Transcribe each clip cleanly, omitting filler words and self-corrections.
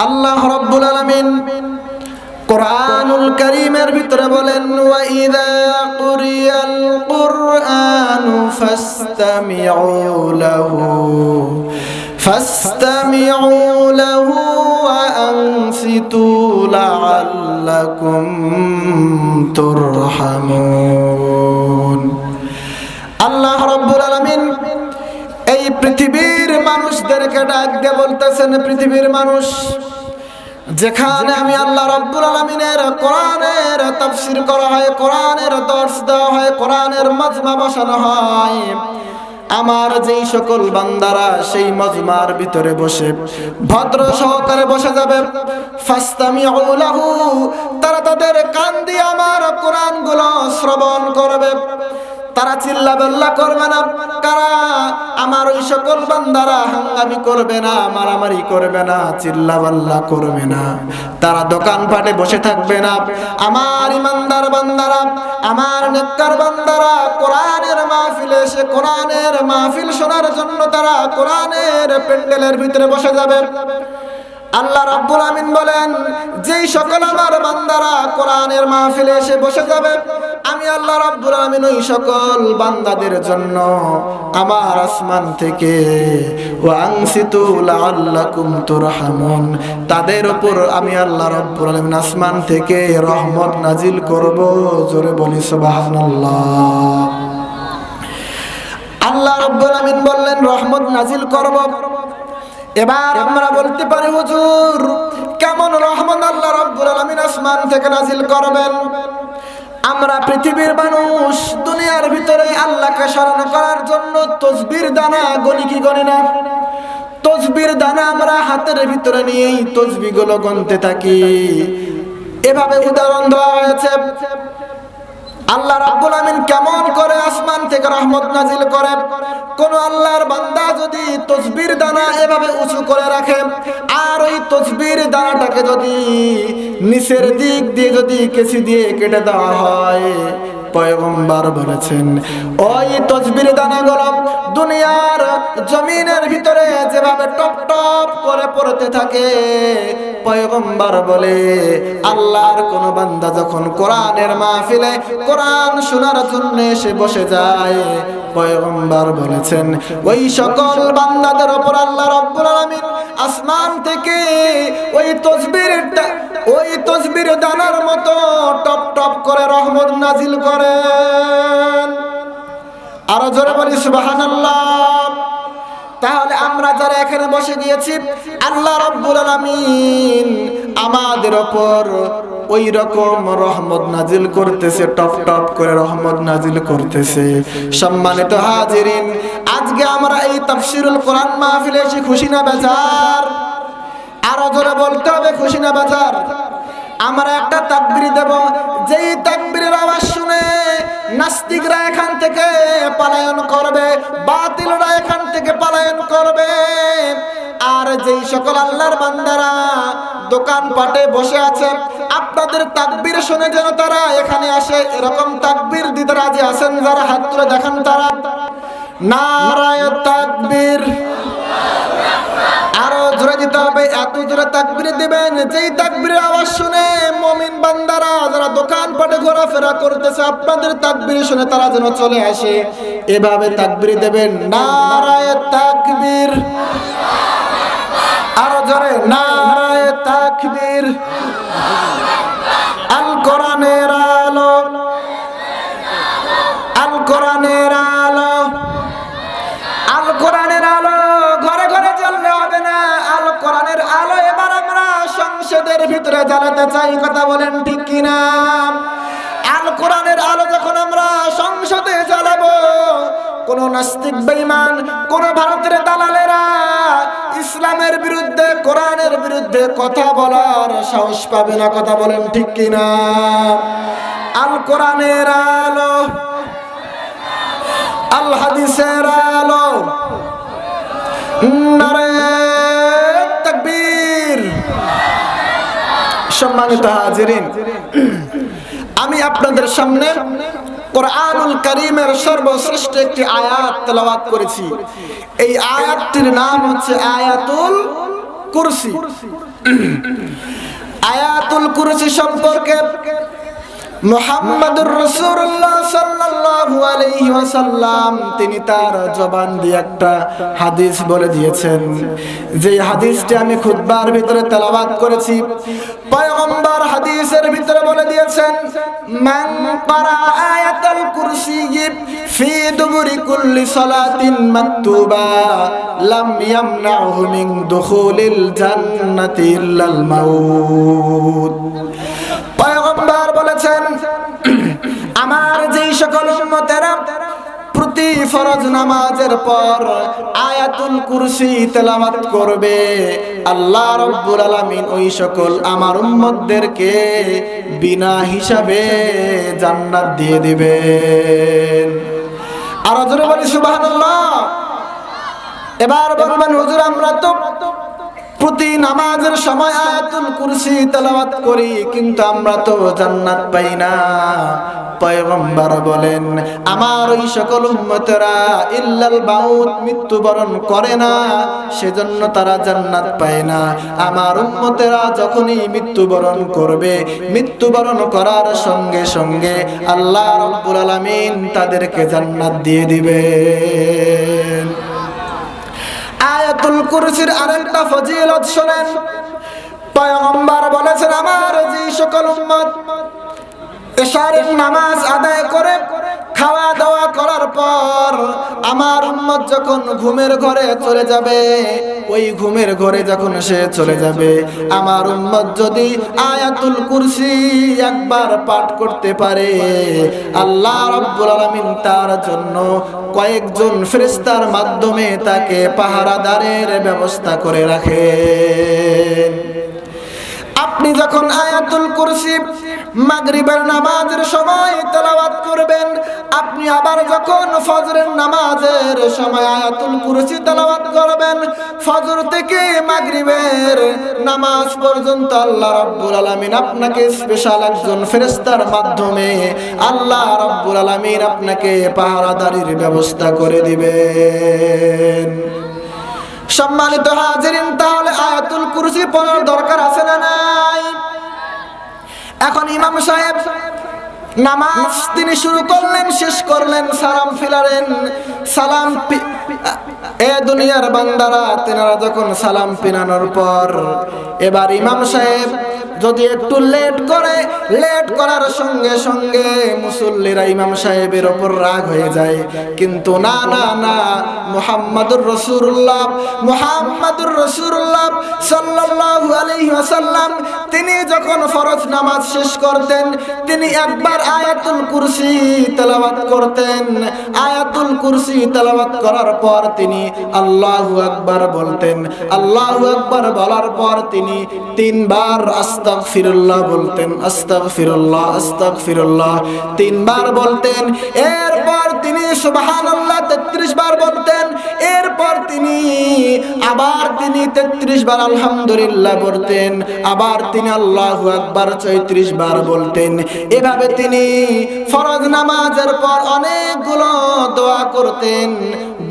আল্লাহ রাব্বুল আলামিন কুরআনুল কারীমের ভিতরে বলেন, ওয়া ইযা কুরিয়াল কুরআনু ফাসতামিউ লাহু ওয়া আনসিতু লাআল্লাকুম তুরহামুন। আল্লাহ রাব্বুল আলামিন এই পৃথিবীর মানুষদেরকে ডাক দিয়ে বলতেছেন, পৃথিবীর মানুষ, যেখানে আমি আল্লাহ রাব্বুল আলামিনের কোরআনের তাফসীর করা হয়, কোরআনের দর্স দেওয়া হয়, কোরআনের মাজমা বসানো হয়, আমার যেই সকল বান্দারা সেই মাজমার ভিতরে বসে ভদ্র সহকারে বসে যাবে, ফাসতামিউ লাহু, তারা তাদের কান দিয়ে আমার কোরআনগুলো শ্রবণ করবে। তারা চিল্লাপাল্লা করবে না, কারা? আমার ওই সকল বান্দারা হাঙ্গামি করবে না, মারামারি করবে না, চিল্লাপাল্লা করবে না, তারা দোকানপাটে বসে থাকবে না। আমার ইমানদার বান্দারা, আমার নেককার বান্দারা কোরআনের মাহফিলে এসে কোরআনের মাহফিল শোনার জন্য তারা কোরআনের প্যান্ডেলের ভিতরে বসে যাবে। আল্লাহ রাব্বুল আমিন বলেন, যেই সকল আমার বান্দারা কোরআনের মাহফিলে এসে বসে যাবে, আমি আল্লাহ রাব্বুল আমিন ওই সকল বান্দাদের জন্য আমার আসমান থেকে ওয়া আনসিতু লাআল্লাকুম তুরহামুন, তাদের উপর আমি আল্লাহ রাব্বুল আমিন আসমান থেকে রহমত নাজিল করব। জোরে বলি সুবহানাল্লাহ। আল্লাহ রাব্বুল আমিন বললেন রহমত নাজিল করব। এবার আমরা বলতে পারি, হুজুর কেমন রহমত আল্লাহ রাব্বুল আলামিন আসমান থেকে নাজিল করবেন? আমরা পৃথিবীর মানুষ দুনিয়ার ভিতরে আল্লাহকে স্মরণ করার জন্য তাসবির দানা গনি কি গনি না? তাসবির দানা আমরা হাতের ভিতরে নিয়েই তাসবিহগুলো গুনতে থাকি। এভাবে উদাহরণ দেওয়া হয়েছে। আল্লাহ রাব্বুল আমিন কেমন করে আসমান থেকে রহমত নাজিল করে? কোন আল্লাহর বান্দা যদি তাসবির দানা এভাবে উঁচু করে রাখে, আর ওই তাসবির দানাটাকে যদি নিচের দিক দিয়ে যদি কেচি দিয়ে কেটে দেওয়া হয়, পয়গম্বর বলেছেন ওই তাসবির দানাগুলো দুনিয়ার জমিনের ভিতরে যেভাবে টপ টপ করে পড়তে থাকে, পয়গম্বর বলে আল্লাহর কোন বান্দা যখন কোরআনের মাহফিলে কোরআন শোনার জন্য এসে বসে যায়, পয়গম্বর বলেছেন ওই সকল বান্দাদের উপর আল্লাহ রাব্বুল আলামিন আসমান থেকে ওই তাসবির দানার মতো টপ টপ করে রহমত নাজিল করেন। আরো জোরে বলি সুবহানাল্লাহ। তাহলে আমরা যারা এখানে বসে গিয়েছি, আল্লাহ রাব্বুল আলামিন আমাদের উপর ওই রকম রহমত নাজিল করতেছে, টপ টপ করে রহমত নাজিল করতেছে। সম্মানিত হাজিরিন, আজকে আমরা এই তাফসীরুল কোরআন মাহফিলে এসে খুশি না বেজার? আরো জোরে বলতে হবে, খুশি না বেজার? আমরা একটা তাকবীর দেব, যেই তাকবীরের আওয়াজ শুনে নাস্তিকরা এখান থেকে পলায়ন করবে, বাতিলরা এখান থেকে পলায়ন করবে। আর যেই সকল আল্লাহর বান্দারা দোকানপাটে বসে আছে, আপনাদের তাকবীর শুনে যেন তারা এখানে আসে, এরকম তাকবীর দিতে রাজি আছেন যারা? হাত তুলে দেখান তারা। নারায়ে তাকবীর। আরো জোরে দিতে হবে, এত জোরে তাকবীর দিবেন যেই তাকবীরের আওয়াজ শুনে মুমিন বান্দারা যারা দোকানপাটে ঘোরাফেরা করতেছে, আপনাদের তাকবীর শুনে তারা যেন চলে আসে, এভাবে তাকবীর দেবেন। নারায়ে তাকবীর। আরো জোরে, নারায়ে তাকবীর। আল কোরআনের আলো, আল কোরআনের আলো, আল কোরআনের আলো ঘরে ঘরে জ্বললে হবে না। আল কোরআনের আলো এবার আমরা সংসদের ভিতরে জ্বালাতে চাই, কথা বলেন ঠিক কিনা? আল কোরআনের আলো যখন আমরা সংসদে জ্বালাবো, কোন নাস্তিক বেঈমান, কোন ভারতের দালালেরা ইসলামের বিরুদ্ধে, কোরআনের বিরুদ্ধে কথা বলার সাহস পাবে না, কথা বলেন ঠিক কিনা? আল কোরআনের আলো, আল হাদিসের আলো। নারায়ে তাকবীর। সম্মানিত হাজিরিন, আমি আপনাদের সামনে কোরআনুল কারীমের সর্বশ্রেষ্ঠ একটি আয়াত তেলাওয়াত করেছি। এই আয়াতটির নাম হচ্ছে আয়াতুল কুরসি। আয়াতুল কুরসি সম্পর্কে মুহাম্মাদুর রাসূলুল্লাহ সাল্লাল্লাহু আলাইহি ওয়াসাল্লাম তিনি তার জবান দিয়ে একটা হাদিস বলে দিয়েছেন, যে হাদিসটি আমি খুতবার ভিতরে তেলাওয়াত করেছি। পয়গম্বর হাদিসের ভিতরে বলে দিয়েছেন, মান ক্বারা আয়াতুল কুরসি ফি দুবুরি কুল্লি সালাতিন মাকতুবা লাম ইয়ামনাহু মিন দুখুলিল জান্নাতি ইল্লাল মাউত। পয়গম্বর বলেছেন, আমার যেই সকল উম্মতেরা প্রতি ফরজ নামাজের পর আয়াতুল কুরসি তেলাওয়াত করবে, আল্লাহ রাব্বুল আলামিন ওই সকল আমার উম্মতদেরকে বিনা হিসাবে জান্নাত দিয়ে দিবেন। আর জোরে বলি সুবহানাল্লাহ। এবার বলবেন, হুজুর আমরা তো প্রতি নামাজের সময় আয়াতুল কুরসি তেলাওয়াত করি, কিন্তু আমরা তো জান্নাত পাই না। পয়গম্বর বলেন, আমার ওই সকল উম্মতেরা ইল্লাল মাউত মৃত্যুবরণ করে না, সেজন্য তারা জান্নাত পায় না। আমার উম্মতেরা যখনই মৃত্যুবরণ করবে, মৃত্যুবরণ করার সঙ্গে সঙ্গে আল্লাহ রাব্বুল আলামিন তাদেরকে জান্নাত দিয়ে দিবেন। আয়াতুল কুরসির আরেকটা ফজিলত শুনেন। পয়গম্বর বলেছেন, আমার যে সকল উম্মত এশারের নামাজ আদায় করে খাওয়া দাওয়া করার পর আমার উম্মত যখন ঘুমের ঘরে চলে যাবে, ওই ঘুমের ঘরে যখন সে চলে যাবে, আমার উম্মত যদি আয়াতুল কুরসি একবার পাঠ করতে পারে, আল্লাহ রাব্বুল আলামিন তার জন্য কয়েকজন ফেরেশতার মাধ্যমে তাকে পাহারাদারের ব্যবস্থা করে রাখেন। আপনি যখন আয়াতুল কুরসি মাগরিবের নামাজের সময় তেলাওয়াত করবেন, আপনি আবার যখন ফজরের নামাজের সময় আয়াতুল কুরসি তেলাওয়াত করবেন, ফজর থেকে মাগরিবের নামাজ পর্যন্ত আল্লাহ রাব্বুল আলামিন আপনাকে স্পেশাল একজন ফেরেশতার মাধ্যমে আল্লাহ রাব্বুল আলামিন আপনাকে পাহারাদারির ব্যবস্থা করে দিবেন। সম্মানিত হাজিরিন, তাহলে আয়াতুল কুরসি পড়ার দরকার আছে না নাই? এখন ইমাম সাহেব নামাজ তিনি শুরু করলেন, শেষ করলেন, সালাম ফিরালেন। সালাম এ দুনিয়ার বান্দারা, তেনারা যখন সালাম ফিরানোর পর এবার ইমাম সাহেব যদি একটু লেট করে, লেট করার সঙ্গে সঙ্গে মুসল্লিরা ইমাম সাহেবের ওপর রাগ হয়ে যায়। কিন্তু না না না, মুহাম্মাদুর রাসূলুল্লাহ সাল্লাল্লাহু আলাইহি ওয়াসাল্লাম তিনি যখন ফরজ নামাজ শেষ করতেন, তিনি একবার আয়াতুল কুরসি তেলাওয়াত করতেন। আয়াতুল কুরসি তেলাওয়াত করার পর তিনি আল্লাহু আকবার বলতেন। আল্লাহু আকবার বলার পর তিনি তিনবার আস্তাগফিরুল্লাহ বলতেন। আস্তাগফিরুল্লাহ আস্তাগফিরুল্লাহ তিনবার বলতেন। এরপর তিনি সুবহানাল্লাহ 33 বার বলতেন। এরপর তিনি 33 বার আলহামদুলিল্লাহ বলতেন। আবার তিনি আল্লাহু আকবার 34 বার বলতেন। এভাবে তিনি ফরজ নামাজের পর অনেকগুলো দোয়া করতেন।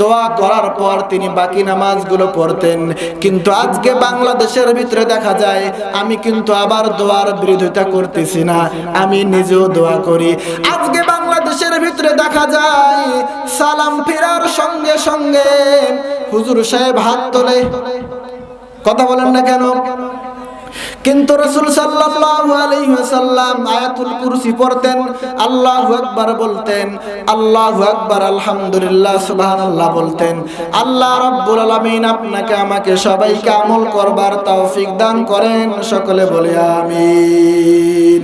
দোয়া করার পর তিনি বাকি নামাজগুলো পড়তেন। কিন্তু আজকে বাংলাদেশের ভিতরে দেখা যায়, আমি কিন্তু আবার দোয়ার বিরোধিতা করতেছি না, আমি নিজেও দোয়া করি। আজকে বাংলাদেশের ভিতরে দেখা যায় সালাম ফেরার সঙ্গে সঙ্গে হুজুর সাহেব হাত তোলে, কথা বলেন না কেন? কিন্তু রাসূল সাল্লাল্লাহু আলাইহি ওয়াসাল্লাম আয়াতুল কুরসি পড়তেন, আল্লাহু আকবার বলতেন, আল্লাহু আকবার আলহামদুলিল্লাহ সুবহানাল্লাহ বলতেন। আল্লাহ রাব্বুল আলামিন আপনাকে আমাকে সবাইকে আমল করবার তৌফিক দান করেন, সকলে বলি আমিন।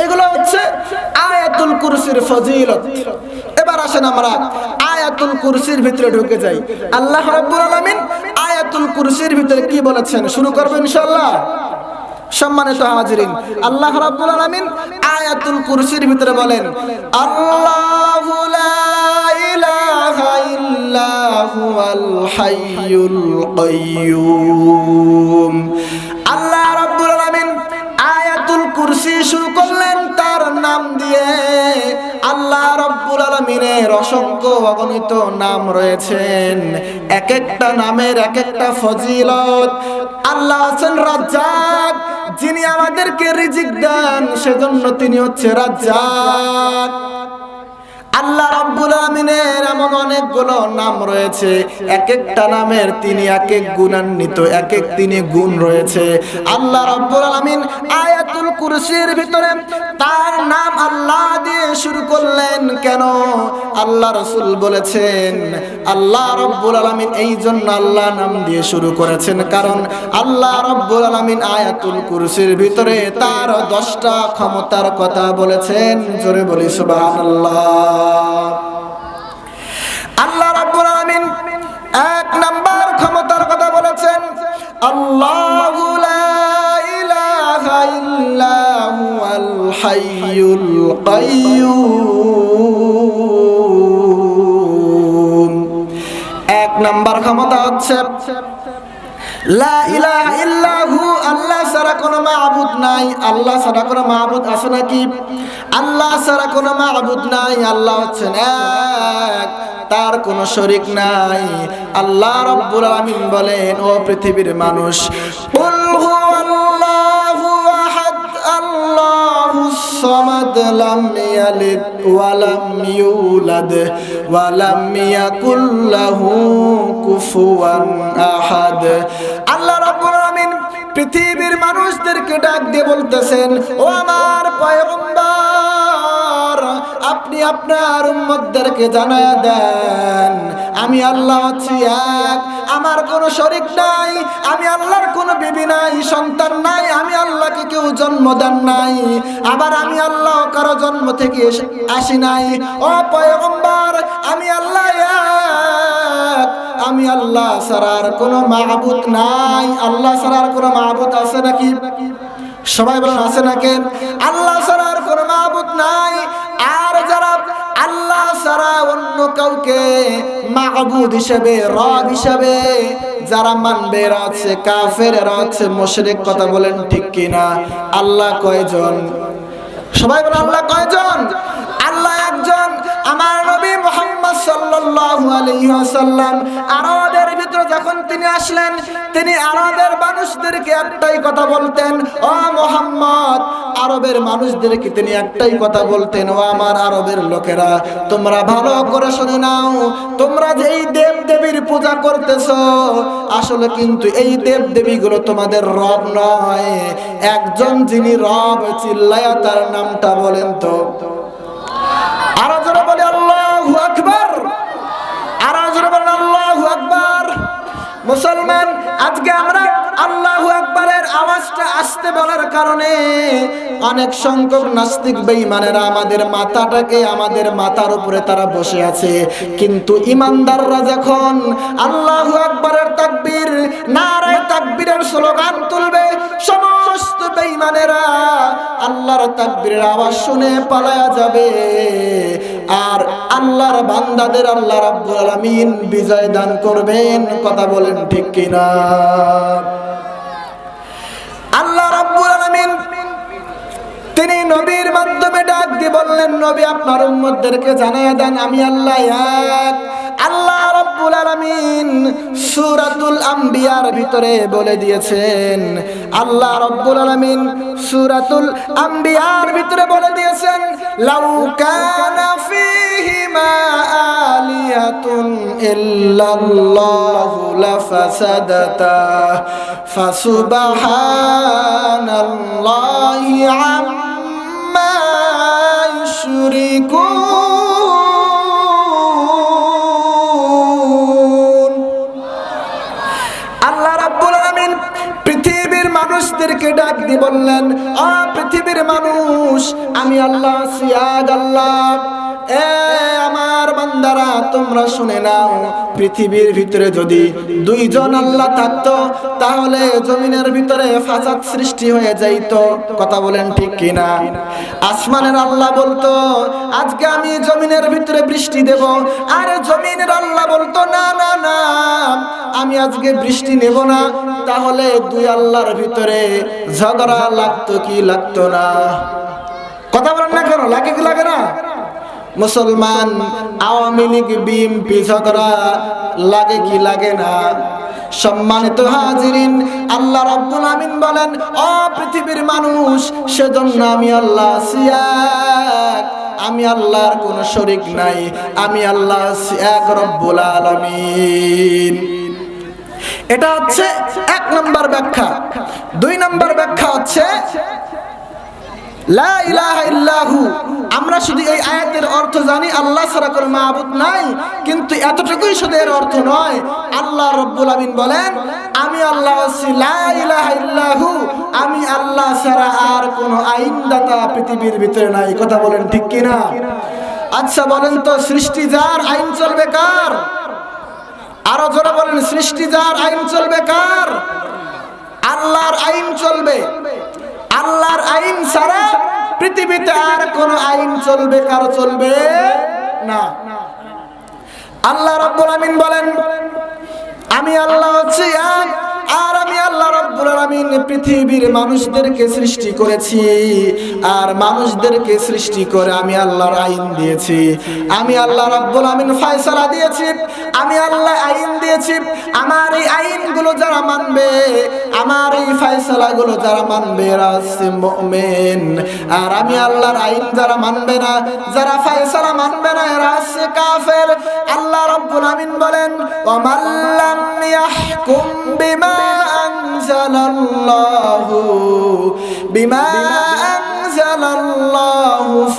এগুলো হচ্ছে আয়াতুল কুরসির ফজিলত। এবার আসেন আমরা আয়াতুল কুরসির ভিতরে ঢুকে যাই। আল্লাহ রাব্বুল আলামিন আয়াতুল কুরসির ভিতরে কি বলেছেন শুরু করব ইনশাআল্লাহ। সম্মানিত হাজিরিন, আল্লাহ রাব্বুল আলামিন আয়াতুল কুরসির ভিতরে বলেন, আল্লাহু লা ইলাহা ইল্লা হুয়াল হাইয়ুল কাইয়্যুম। আল্লাহ রাব্বুল আলামিন আয়াতুল কুরসি শুরু করলেন তার নাম দিয়ে। আল্লাহ রাব্বুল আলামিনের আলামিনের অসংখ্য অগণিত নাম রয়েছেন, এক একটা নামের এক একটা ফজিলত। আল্লাহ আছেন রাজ্জাক, যিনি আমাদেরকে রিজিক দেন, সেজন্য তিনি হচ্ছে রাজ্জাক। আল্লাহ রাব্বুল আলামিনের এমন অনেকগুলো নাম রয়েছে, এক একটা নামের তিনি এক এক গুণান্বিত, এক এক তিনি গুণ রয়েছে। আল্লাহ রাব্বুল আলামিন আয়াতুল কুরসির ভিতরে তার নাম আল্লাহ দিয়ে শুরু করলেন কেন? আল্লাহ রাসূল বলেছেন আল্লাহ রাব্বুল আলামিন এই জন্য আল্লাহ নাম দিয়ে শুরু করেছেন, কারণ আল্লাহ রাব্বুল আলামিন আয়াতুল কুরসির ভিতরে তার 10টা ক্ষমতার কথা বলেছেন। জোরে বলি সুবহানাল্লাহ। আল্লাহ রাব্বুল আলামিন এক নাম্বার ক্ষমতার কথা বলেছেন, আল্লাহু লা ইলাহা ইল্লা হুয়াল হাইয়ুল কাইয়্যুম। এক নাম্বার ক্ষমতা হচ্ছে লা ইলাহা ইল্লাহু, আল্লাহ ছাড়া কোনো মাবুদ নাই। আল্লাহ ছাড়া কোনো মাবুদ আছে নাকি? আল্লাহ ছাড়া কোনো মাবুদ নাই। আল্লাহ হচ্ছেন এক, তার কোনো শরীক নাই। আল্লাহ রাব্বুল আলামিন বলেন, ও পৃথিবীর মানুষ, কুল হুয়াল্লাহু আহাদ আল্লাহুস সামাদ লাম ইয়ালিদ ওয়া লাম ইউলাদ ওয়া লাম ইয়াকুল লাহু কুফুয়ান আহাদ। আল্লাহ রাব্বুল আলামিন পৃথিবীর মানুষদেরকে ডাক দিয়ে বলতেছেন, ও আমার পয়গম্বর, আপনি আপনার উম্মতদেরকে জানায়া দেন আমি আল্লাহ হচ্ছি এক, আমার কোনো শরীক নাই, আমি আল্লাহর কোনো বিবি নাই, সন্তান নাই, আমি আল্লাহকে কেউ জন্ম দেন নাই, আবার আমি আল্লাহ কারো জন্ম থেকে আসি নাই। ও পয়গম্বর, আমি আল্লাহ এক, আমি আল্লাহ ছাড়ার কোনো মাবুদ নাই। আল্লাহ ছাড়ার কোনো মাবুদ আছে নাকি? সবাই বলেন আছে নাকি? আল্লাহ ছাড়ার কোনো মাবুদ নাই। আর যারা আল্লাহ ছাড়া অন্য কাউকে মাবুদ হিসেবে, রব হিসেবে যারা মানবে, এরা হচ্ছে কাফের, এরা হচ্ছে মুশরিক। কথা বলেন ঠিক কিনা? আল্লাহ কয়জন? সবাই বলেন আল্লাহ কয়জন? আল্লাহ একজন। আমার নবী মুহাম্মদ সাল্লাল্লাহু আলাইহি ওয়াসাল্লাম আরবের ভিতরে যখন তিনি আসলেন, তিনি আরবের মানুষদেরকে একটাই কথা বলতেন, ও মুহাম্মদ, আরবের মানুষদেরকে তিনি একটাই কথা বলতেন, ও আমার আরবের লোকেরা, তোমরা ভালো করে শুনে নাও, তোমরা যে এই দেব দেবীর পূজা করতেছো, আসলে কিন্তু এই দেব দেবীগুলো তোমাদের রব নয়। একজন যিনি রব, চিল্লায়া তার নামটা বলেন তো। আরো জোরে বলি আল্লাহু আকবার, আরো জোরে বলেন আল্লাহু আকবার। মুসলমান, আজকে আমরা আল্লাহু আকবারের আওয়াজটা আসতে বলার কারণে অনেক সংখ্যক নাস্তিক বেঈমানেরা আমাদের মাথাটাকে, আমাদের মাথার উপরে তারা বসে আছে, কিন্তু ইমানদাররা যখন আল্লাহু আকবারের তাকবীর, নারায়ে তাকবীরের স্লোগান তুলবে, সমস্ত বেঈমানেরা আল্লাহর তাকবীরের আওয়াজ শুনে পালায়া যাবে, আর আল্লাহর বান্দাদের আল্লাহ রাব্বুল আলামিন বিজয় দান করবেন। কথা বলেন ঠিক কিনা? আল্লাহ রাব্বুল আলামিন তিনি নবীর মাধ্যমে ডাক দিয়ে বললেন, নবী আপনার উম্মতদেরকে জানায়া দেন আমি আল্লাহ এক। আল্লাহ রাব্বুল আলামিন সূরাতুল আম্বিয়ার ভিতরে বলে দিয়েছেন, আল্লাহ রাব্বুল আলামিন সূরাতুল আম্বিয়ার ভিতরে বলে দিয়েছেন, লাউ কানা ফীহিমা আলিয়াতুন ইল্লাল্লাহু লাফাসাদাতা ফাসুবহানাল্লাহি আম্মা ইউশরিকুন। আল্লাহ রাব্বুল আলামিন পৃথিবীর মানুষদেরকে ডাক দিয়ে বললেন, ও পৃথিবীর মানুষ, আমি আল্লাহ সিয়াদ আল্লাহ, এ আমার বান্দারা তোমরা শুনে নাও, পৃথিবীর ভিতরে যদি দুইজন আল্লাহ থাকতো, তাহলে জমিনের ভিতরে ফাসাদ সৃষ্টি হয়ে যাইতো। কথা বলেন ঠিক কিনা? আসমানের আল্লাহ বলতো আজকে আমি জমিনের ভিতরে বৃষ্টি দেব, আর জমিনের আল্লাহ বলতো না না না, আমি আজকে বৃষ্টি নেব না। তাহলে দুই আল্লাহর ভিতরে ঝগড়া লাগতো কি লাগতো না? কথা বলেন না কেন? লাগে কি লাগে না? মুসলমান আওয়ামী লীগ বিএনপি ঝগড়া লাগে কি লাগে না? সম্মানিত হাজিরিন, আল্লাহ রাব্বুল আমিন বলেন, ও পৃথিবীর মানুষ, সেজন্য আমি আল্লাহ সিয়াক, আমি আল্লাহর কোনো শরীক নাই, আমি আল্লাহ এক রব্বুল আলামিন। এটা হচ্ছে এক নম্বর ব্যাখ্যা। দুই নম্বর ব্যাখ্যা হচ্ছে লা ইলাহা ইল্লাহু। আমরা শুধু এই আয়াতের অর্থ জানি আল্লাহ ছাড়া কোনো মাবুদ নাই, কিন্তু এতটুকুই শুধু এর অর্থ নয়। আল্লাহ রাব্বুল আমিন বলেন, আমি আল্লাহ আছি, লা ইলাহা ইল্লাহু, আমি আল্লাহ ছাড়া আর কোনো আইনদাতা পৃথিবীর ভিতরে নাই। কথা বলেন ঠিক কি না? আচ্ছা বলেন তো, সৃষ্টি যার, আইন চলবে কার? আরো জোরে বলেন, সৃষ্টি যার, আইন চলবে কার? আল্লাহর আইন চলবে। আল্লাহর আইন ছাড়া পৃথিবীতে আর কোন আইন চলবে কারো চলবে না। আল্লাহ রাব্বুল আমিন বলেন, আমি আল্লাহ হচ্ছি এক, আর আমি আল্লাহ রাব্বুল আমিন পৃথিবীর মানুষদেরকে সৃষ্টি করেছি, আর মানুষদেরকে সৃষ্টি করে আমি আল্লাহর আইন দিয়েছি। আমি আল্লাহ রাব্বুল আমিন ফয়সালা দিয়েছি, আমি আল্লাহ আইন দিয়েছি। আমার এই আইনগুলো যারা মানবে, আমার এই ফয়সালাগুলো যারা মানবে, এরা হচ্ছে মুমিন। আর আমি আল্লাহর আইন যারা মানবে না, যারা ফয়সালা মানবে না, এরা হচ্ছে কাফের। আল্লাহ রাব্বুল আমিন বলেন, ওয়া মান লাম ইয়াহকুম বিমা আনজালাল্লাহু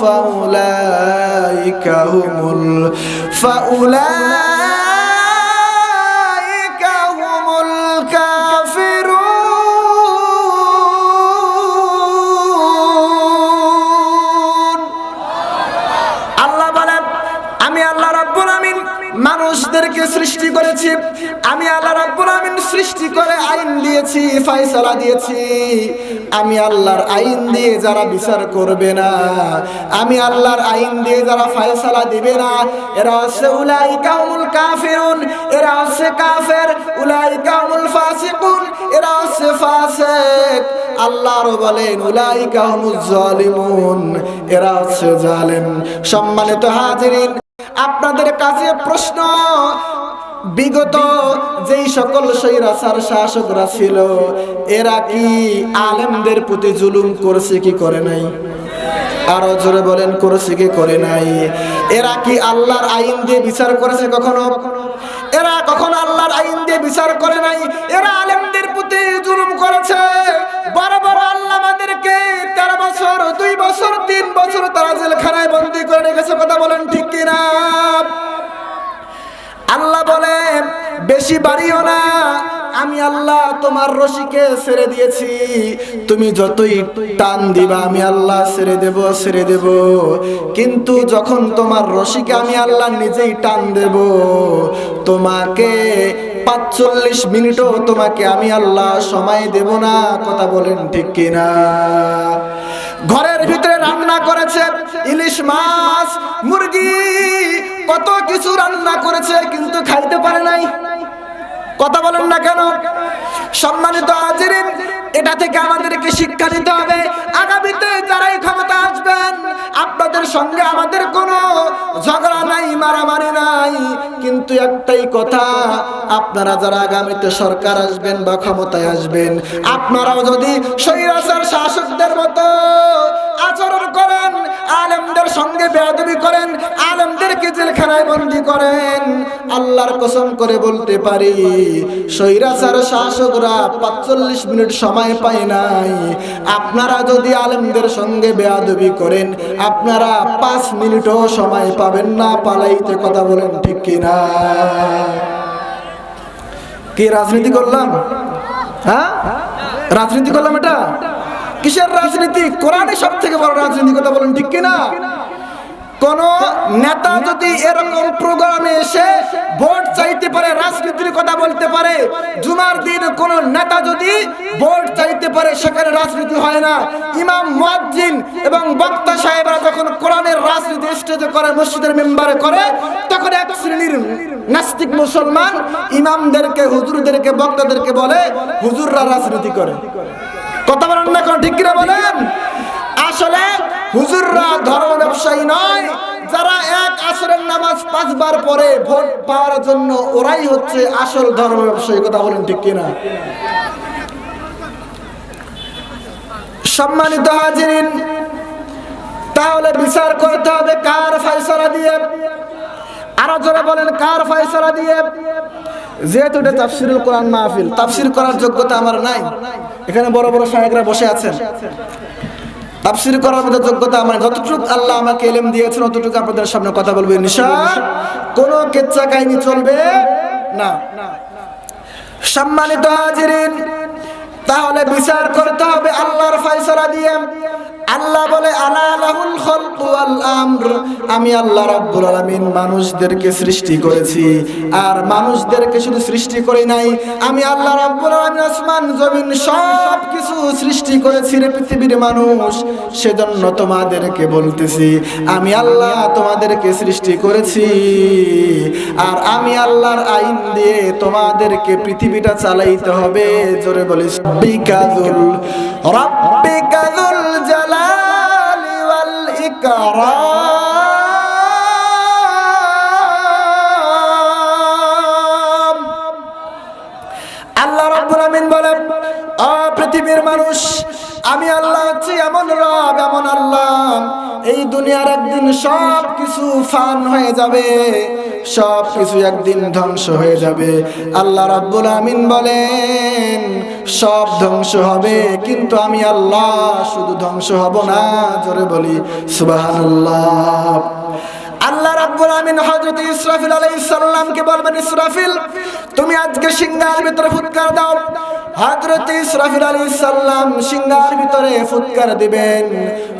ফাউলাইকা হুমুল কাফিরুন। আল্লাহ বলেন, আমি আল্লাহ রাব্বুল আমিন মানুষদেরকে সৃষ্টি করেছি, আমি আল্লাহ রাব্বুল আমিন সৃষ্টি করে আইন দিয়েছি, ফয়সালা দিয়েছি। আমি আল্লাহর আইন দিয়ে যারা বিচার করবে না, আমি আল্লাহর আইন দিয়ে যারা ফয়সালা দিবে না, এরা হচ্ছে উলাইকা হুমুল কাফিরুন, এরা হচ্ছে কাফের। উলাইকা হুমুল ফাসিকুন, এরা হচ্ছে ফাসিক। আল্লাহ আরো বলেন, উলাইকা হুমুজ জালিমুন, এরা হচ্ছে জালেম। সম্মানিত হাজিরিন, আপনাদের কাছে প্রশ্ন, বিগত যেই সকল স্বৈরাচার শাসকরা ছিল, এরা কি আলেমদের প্রতি জুলুম করেছে কি করে নাই? আরো জোরে বলেন, করেছে কি করে নাই? এরা কি আল্লাহর আইন দিয়ে বিচার করেছে কখনো? এরা কখনো আল্লাহর আইন দিয়ে বিচার করে নাই। এরা আলেমদের প্রতি জুলুম করেছে। বড় বড় আল্লামাদেরকে 13 বছর, 2 বছর, 3 বছর তারা জেলখানায় বন্দী করে রেখেছে। কথা বলেন ঠিক কিনা? আল্লাহ বলেন, বেশি বাড়িও না, আমি আল্লাহ তোমার রশিকে ছেড়ে দিয়েছি, তুমি যতই টান দিবা আমি আল্লাহ ছেড়ে দেব। কিন্তু যখন তোমার রশিকে আমি আল্লাহ নিজেই টান দেব, তোমাকে 45 মিনিটও তোমাকে আমি আল্লাহ সময় দেব না। কথা বলেন ঠিক কিনা? ঘরের ভিতরে রান্না করেছে, ইলিশ মাছ, মুরগি, কত কিছু রান্না করেছে, কিন্তু খাইতে পারে নাই। কথা বলেন না কেন? সম্মানিত হাজিরিন, এটা থেকে আমাদেরকে শিক্ষা নিতে হবে। আগামীতে যারাই ক্ষমতা আসবেন, আপনাদের সঙ্গে আমাদের কোনো ঝগড়া নাই, মারামারি নাই, কিন্তু একটাই কথা, আপনারা যারা আগামীতে সরকার আসবেন বা ক্ষমতায় আসবেন, আপনারাও যদি স্বৈরাচার শাসকদের মতো আচরণ করেন, আলেমদের সঙ্গে বেয়াদবি করেন, আলেমদেরকে জেলখানায় বন্দী করেন, আল্লাহর কসম করে বলতে পারি, স্বৈরাচার শাসকরা 45 মিনিট সময় পায় নাই। আপনারা যদি আলেমদের সঙ্গে বেয়াদবি করেন, আপনারা 5 মিনিটও সময় পাবেন না পালাইতে। কথা বলেন ঠিক কিনা? কি রাজনীতি করলাম? হ্যাঁ, রাজনীতি করলাম। এটা কিসের রাজনীতি? কোরআনে সব থেকে বড় রাজনীতি। কথা বলেন ঠিক কিনা? কোন নেতা যদি এরকম প্রোগ্রামে এসে ভোট চাইতে পারে, রাজনীতির কথা বলতে পারে, জুমার দিন কোন নেতা যদি ভোট চাইতে পারে, সেখানে রাজনীতি হয় না। ইমাম, মুয়াজ্জিন এবং বক্তা সাহেবরা যখন কোরআনের রাজনীতি স্টেজে করে, মসজিদের মেম্বারে করে, তখন এক শ্রেণীর নাস্তিক মুসলমান ইমামদেরকে, হুজুরদেরকে, বক্তাদেরকে বলে হুজুররা রাজনীতি করে। কথা বলেন না, ঠিক কিনা বলেন? আসলে হুজুররা ধর্ম ব্যবসায়ী নয়, যারা এক আসরের নামাজ 5 বার পড়ে ভোট পাওয়ার জন্য, ওরাই হচ্ছে আসল ধর্ম ব্যবসায়ী। কথা বলেন ঠিক কিনা? সম্মানিত হাজিরিন, তাহলে বিচার করতে হবে কার ফয়সালা দিয়ে? আরো জোরে বলেন, কার ফয়সালা দিয়ে? যেহেতু এটা তাফসিরুল কোরআন মাহফিল, তাফসির করার যোগ্যতা আমার নাই। এখানে বড় বড় শায়েখরা বসে আছেন, তাফসির করার মতো যোগ্যতা আমার। যতটুকু আল্লাহ আমাকে ইলম দিয়েছেন ততটুকু আপনাদের সামনে কথা বলবো ইনশাআল্লাহ। কোনো কেচ্চা কাহিনী চলবে না। সম্মানিত হাজিরিন, তাহলে বিচার করতে হবে আল্লাহর ফয়সালা দিয়ে। আল্লাহ বলে, আলা লাহুল খালকু ওয়াল আমর, আমি আল্লাহ রাব্বুল আলামিন মানুষদেরকে সৃষ্টি করেছি। আর মানুষদেরকে শুধু সৃষ্টি করি নাই, আমি আল্লাহ রাব্বুল আলামিন আসমান জমিন সব কিছু সৃষ্টি করেছি রে পৃথিবীর মানুষ। সেজন্য তোমাদেরকে বলতেছি, আমি আল্লাহ তোমাদেরকে সৃষ্টি করেছি, আর আমি আল্লাহর আইন দিয়ে তোমাদেরকে পৃথিবীটা চালাইতে হবে। জোরে বলিস বিকাজুল রাব্বিকাজুল জালালি ওয়াল ইকরাম। আল্লাহ রাব্বুল আমিন বলেন, ও পৃথিবীর মানুষ, আমি আল্লাহ হচ্ছি এমন রব, এমন আল্লাহ, এই দুনিয়ার একদিন সব কিছু ফান হয়ে যাবে, সব কিছু একদিন ধ্বংস হয়ে যাবে। আল্লাহ রাব্বুল আমিন বলেন, সব ধ্বংস হবে, কিন্তু আমি আল্লাহ শুধু ধ্বংস হব না। জোরে বলি সুবহানাল্লাহ। আল্লাহ রাব্বুল আমিন হযরত ইসরাফিল আলাইহিস সালামকে বলবেন, ইসরাফিল তুমি আজকে সিংহার ভিতরে ফুৎকার দাও। হযরত ইসরাফিল আলাইহিস সালাম সিংহার ভিতরে ফুৎকার দিবেন।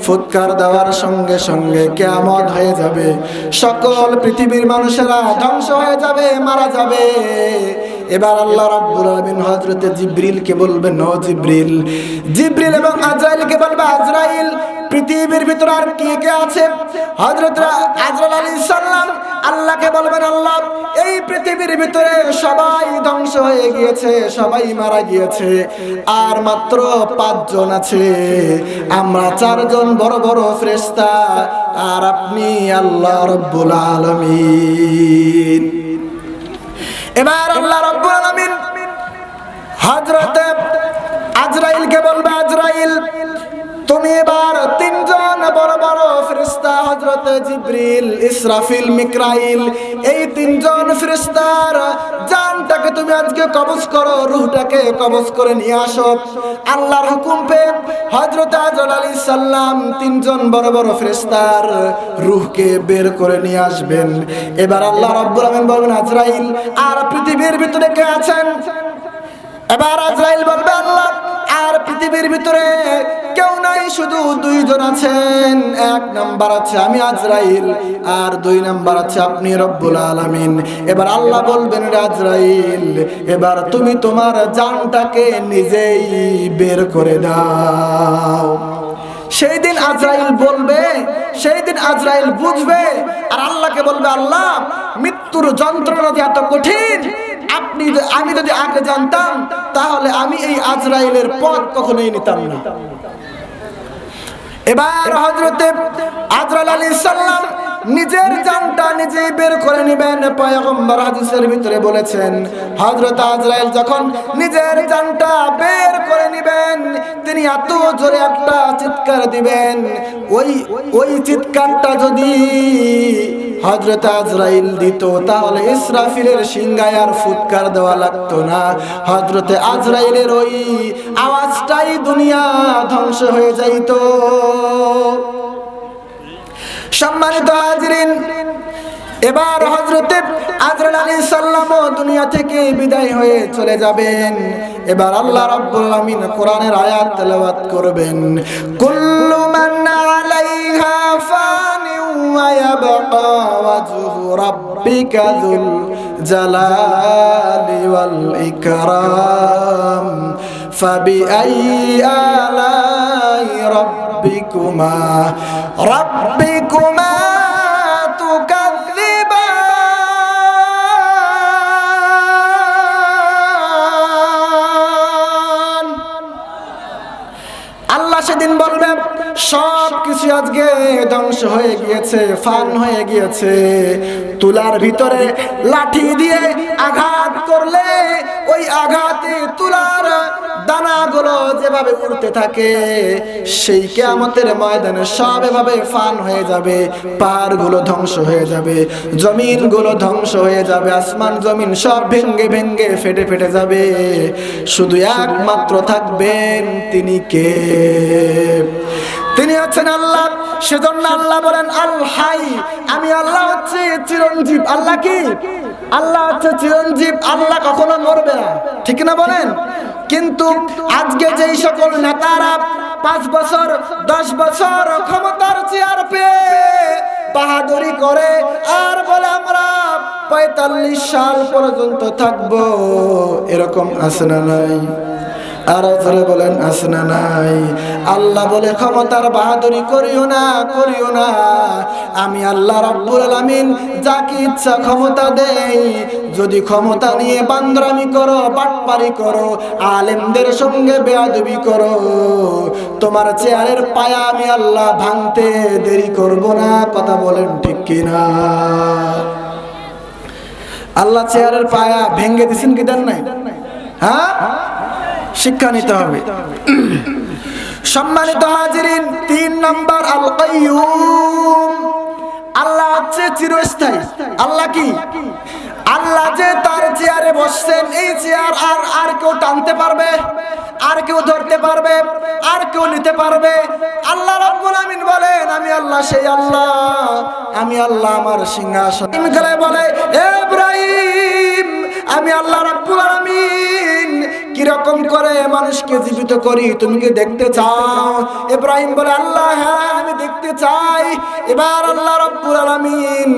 ফুৎকার দেওয়ার সঙ্গে সঙ্গে কিয়ামত হয়ে যাবে, সকল পৃথিবীর মানুষেরা ধ্বংস হয়ে যাবে, মারা যাবে। এবার আল্লাহ রাব্বুল আলামিন হযরত জিবরিলকে বলবেন, ও জিবরিল। জিবরিল এবং আজরাইলকে বলবে, আজরাইল পৃথিবীর ভিতরে আর কে কে আছে? হযরত আজরাইল আলাইহিস সালাম আল্লাহকে বলবেন, আল্লাহ এই পৃথিবীর ভিতরে সবাই ধ্বংস হয়ে গিয়েছে, সবাই মারা গিয়েছে, আর মাত্র 5 জন আছে। আমরা 4 জন বড় বড় ফেরেশতা, আর আপনি আল্লাহ রাব্বুল আলামিন। এবার আল্লাহ রাব্বুল আলামিন হযরত আজরাইলকে বলবে, আজরাইল তুমি এবার 3 জন বড় বড় ফেরেশতা, হযরত জিবরিল, ইসরাফিল, মিকরাইল, এই 3 জন ফেরেশতার জানটাকে তুমি আজকে কবজ করো, রূহটাকে কবজ করে নিয়ে আসো। আল্লাহর হুকুম পেয়ে হযরত আজরাইল আলাইহিস সালাম 3 জন বড় বড় ফেরেশতার রূহকে বের করে নিয়ে আসবেন। এবার আল্লাহ রাব্বুল আমিন বলবেন, আজরাইল আর পৃথিবীর ভিতরে কে আছেন? এবার আজরাইল বলবে, আল্লাহ আর পৃথিবীর ভিতরে কেউ নাই, শুধু 2 জন আছেন। 1 নাম্বার আছে আমি আজরাইল, আর 2 নাম্বার আছে আপনি রব্বুল আলামিন। এবার আল্লাহ বলবেন, আজরাইল এবার তুমি তোমার জানটাকে নিজেই বের করে দাও। সেই দিন আজরাইল বলবে, সেই দিন আজরাইল বুঝবে, আর আল্লাহকে বলবে, আল্লাহ মৃত্যুর যন্ত্রণা যে এত কঠিন, আমি যদি আগে জানতাম তাহলে আমি এই আজরাইলের পথ কখনোই নিতাম না। এবার হযরত আজরাইল আলাইহিস সালাম নিজের জানটা নিজেই বের করে নেবেন। পয়গম্বর হাদিসের ভিতরে বলেছেন, হযরত আজরাইল যখন নিজের জানটা বের করে নেবেন, তিনি এত জোরে একটা চিৎকার দিবেন, ওই চিৎকারটা যদি হযরত আজরাইল দিত তাহলে ইসরাফিলের সিংহায় আর ফুৎকার দেওয়া লাগতো না। হযরত আজরাইলের ওই আওয়াজটাই দুনিয়া ধ্বংস হয়ে যাইত। সম্মানিত হাজিরিন, এবার হযরত আজরাইল আলাইহিস সালাম দুনিয়া থেকে বিদায় হয়ে চলে যাবেন। এবার আল্লাহ রাব্বুল আমিন কোরআনের আয়াত তেলাওয়াত করবেন, কুল্লু মান আলাইহা ফানি ওয়া ইয়াবকা ওয়াজহু রাব্বিকা যুল জালালি ওয়াল ইকরাম ফাবিআইয়ি আলাই রাব্বিকুমা তুকাযযিবান। আল্লাহ আল্লাহ সেদিন বলবেন সব কিছু আজকে ধ্বংস হয়ে গিয়েছে, ফান হয়ে গিয়েছে। তুলার ভিতরে লাঠি দিয়ে আঘাত করলে ওই আঘাতে তুলার দানাগুলো যেভাবে উড়তে থাকে, সেই কিয়ামতের ময়দানে সব এভাবে ফান হয়ে যাবে। পাহাড়গুলো ধ্বংস হয়ে যাবে, জমিনগুলো ধ্বংস হয়ে যাবে, আসমান জমিন সব ভেঙ্গে ভেঙ্গে ফেটে ফেটে যাবে। শুধু একমাত্র থাকবেন তিনি কে? তিনি হচ্ছেন আল্লাহ। সেজন্য আল্লাহ বলেন আল হাই, আমি আল্লাহ হচ্ছে চিরঞ্জীব। আল্লাহ কি? আল্লাহ হচ্ছে চিরঞ্জীব। আল্লাহ কখনো মরবে না, ঠিক না বলেন? কিন্তু আজকে যেই সকল নেতারা 5 বছর 10 বছর ক্ষমতার চেয়ার পেয়ে বাহাদুরি করে আর বলে আমরা 45 সাল পর্যন্ত থাকবো, এরকম আছে না নাই? আর ধরে বলেন আছে না নাই? আল্লাহ বলে ক্ষমতার বাহাদুরি করিও না, করিও না। আমি আল্লাহ রাব্বুল আলামিন যাকে ইচ্ছা ক্ষমতা দেই। যদি ক্ষমতা নিয়ে বান্দরামি করো, বাটপারি করো, আলেমদের সঙ্গে বেয়াদবি করো, তোমার চেয়ারের পায়া আমি আল্লাহ ভাঙতে দেরি করব না। কথা বলেন ঠিক কিনা? আল্লাহ চেয়ারের পায়া ভেঙে দিছেন কি দেন নাই? হ্যাঁ, শিক্ষা নিতে হবে। সম্মানিত হাজিরিন, 3 নাম্বার আল কাইয়ুম। আল্লাহ হচ্ছে চিরস্থায়ী। আল্লাহ কি? আল্লাহ যে তার চেয়ারে বসছেন, এই চেয়ার আর কেউ টানতে পারবে? আর কেউ ধরতে পারবে? আর কেউ নিতে পারবে? আল্লাহ রাব্বুল আমিন বলেন আমি আল্লাহ সেই আল্লাহ, আমি আল্লাহ আমার সিংহাসন বলে ইব্রাহিম আমি আল্লাহ রাব্বুল আলামিন কিরকম করে মানুষকে জীবিত করি তুমি কি দেখতে চাও? ইব্রাহিম বলে আল্লাহ হ্যাঁ আমি দেখতে চাই। এবার আল্লাহ রাব্বুল আলামিন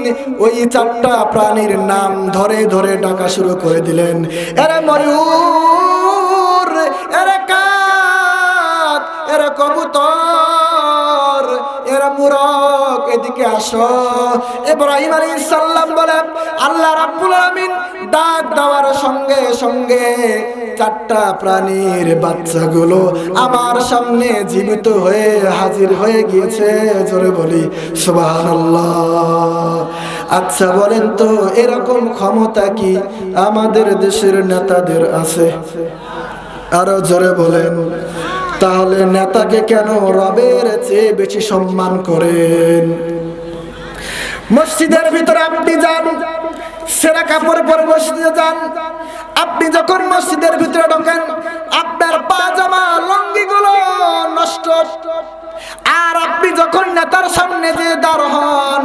ওই 4টা প্রাণীর নাম ধরে ধরে ডাকা শুরু করে দিলেন। এরে ময়ূর, এরে কাক, এরে কবুতর, এরা মুরগ, এদিকে আসো। ইব্রাহিম আলাইহিস সালাম বলে আল্লাহ রাব্বুল আলামিন ডাক দেওয়ার সঙ্গে সঙ্গে 4টা প্রাণীর বাচ্চাগুলো আমার সামনে জীবিত হয়ে হাজির হয়ে গিয়েছে। জোরে বলি সুবহানাল্লাহ। আচ্ছা বলেন তো এরকম ক্ষমতা কি আমাদের দেশের নেতাদের আছে? আরো জোরে বলেন। তাহলে নেতাকে কেন রবের চেয়ে বেশি সম্মান করেন? মসজিদের ভিতরে আপনি যান, সেরা কাপড় পরে মসজিদে যান। আপনি যখন মসজিদের ভিতরে ঢোকেন আপনার পাজামা লুঙ্গিগুলো নষ্ট, আর আপনি যখন নেতার সামনে যে দাঁড় হন